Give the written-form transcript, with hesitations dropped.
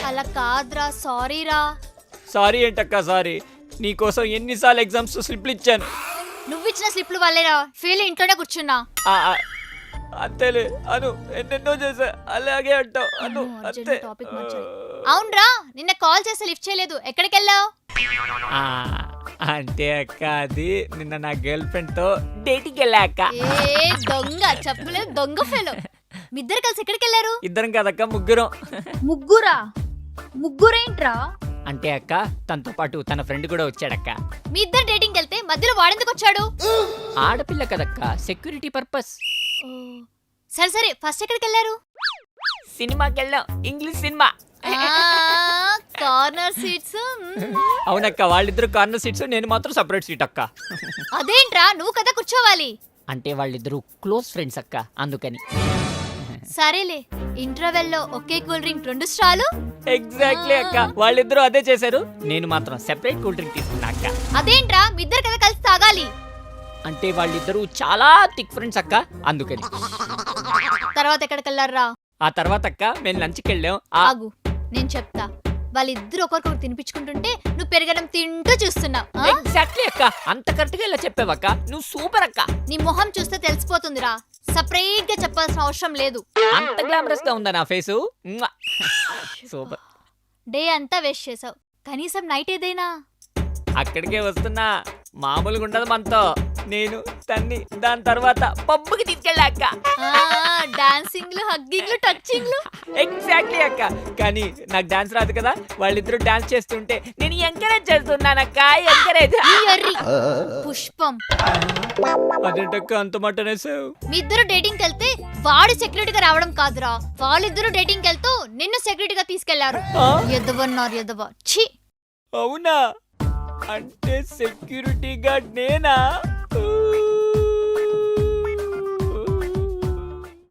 అలా కాదురా, సారీ రా. సారీ ఏంటక్క సారీ, నీకోసం ఎన్నిసార్లు ఎగ్జామ్స్ స్లిప్లు ఇచ్చాను. నువ్విచ్చిన స్లిప్లు వల్లేరా ఫెయిల్ ఇంట్లోనే కూర్చున్నా. ఆ, ఆ, అంతేలే అను, ఎన్నెన్నో చేసా, అలాగే అంటావు అను, అంతే. అవునరా, నిన్న కాల్ చేస్తే లిఫ్ట్ చేయలేదు, ఎక్కడికి వెళ్ళావు? ఆ, అంటే అక్క అది నిన్న నా గర్ల్ ఫ్రెండ్ తో డేటింగ్ వెళ్ళా అక్క. ఏ దొంగ, చెప్పలేదు దొంగ ఫెలో. మీ ఇద్దరు కలిసి ఎక్కడికి వెళ్ళారు? ఇద్దరం కదక్క, ముగ్గురం. ముగ్గురా? ముగ్గురేంట్రా? అంటే అక్క తనతో పాటు తన ఫ్రెండ్ కూడా వచ్చాడక్క. మీ ఇద్దరు డేటింగ్ వెళ్తే మధ్యలో వాడెందుకు వచ్చాడు? ఆడపిల్ల కదక్క, సెక్యూరిటీ పర్పస్. సరే సరే, ఫస్ట్ ఎక్కడికి వెళ్ళారు? సినిమాకి వెళ్ళాం, ఇంగ్లీష్ సినిమా. Corner seats. అవునక్క, వాళ్ళిద్దరు కార్నర్ సీట్స్, నేను మాత్రం సపరేట్ సీట్ అక్క. అదేంట్రా, నువ్వు కదా కూర్చోవాలి. అంటే వాళ్ళిద్దరు క్లోజ్ ఫ్రెండ్స్ అక్క, అందుకని. సరేలే, ఇంటర్వెల్ లో ఒకే కూల్ డ్రింక్ 2 స్ట్రాలు. ఎగ్జాక్ట్లీ అక్క, వాళ్ళిద్దరూ అదే చేశారు, నేను మాత్రం సెపరేట్ కూల్ డ్రింక్ తీసుకున్నా అక్క. అదేంట్రా, మీ ఇద్దరు కదా కలిసి తాగాలి. అంటే వాళ్ళిద్దరూ చాలా థిక్ ఫ్రెండ్స్ అక్క, అందుకని. తర్వాత ఎక్కడికి వెళ్ళారా? ఆ తర్వాత అక్క మేము లంచ్కి వెళ్ళాం. ఆగు, నేను చెప్తా. వాళ్ళిద్దరు ఒకరికొకరు తినిపించుకుంటుంటే నువ్వు పెరగడం తింటూ చూస్తున్నావు. ఎగ్జాక్ట్లీ అక్క, అంత కరెక్ట్ గా ఇలా చెప్పావక్క, నువ్వు సూపర్ అక్క. నీ మొహం చూస్తే తెలిసిపోతుందిరా, సపరేట్ గా చెప్పాల్సిన అవసరం లేదు. అంత గ్లామరస్ గా ఉందా నా ఫేసు? సూపర్. డే అంతా వేస్ట్ చేసావు, కనీసం నైట్ ఏదైనా. అక్కడికే వస్తున్నా, మామూలుగా ఉండదు మనతో. నేను తన్ని దాని తర్వాత పబ్బుకి తీసుకెళ్ళాక. డాన్సింగ్లు, హగ్గింగ్లు, టచింగ్లు. ఎగ్జాక్ట్లీ అక్క, కానీ నాకు డాన్స్ రాదు కదా, వాళ్ళిద్దరూ డాన్స్ చేస్తుంటే నేను ఎంకరేజ్ చేస్తున్నానక్క, ఎంకరేజ్. పుష్పం. అదేంటక్క అంత మాట అనేసావు? మీ ఇద్దరు డేటింగ్ వెళ్తే వాడు సెక్యూరిటీగా రావడం కాదురా, వాళ్ళిద్దరు డేటింగ్ వెళ్తూ నిన్ను సెక్యూరిటీగా తీసుకెళ్లారు. ఎదవన్నారు ఎదవ, ఛీ. అవునా? అంటే సెక్యూరిటీ గార్డ్ నేనా?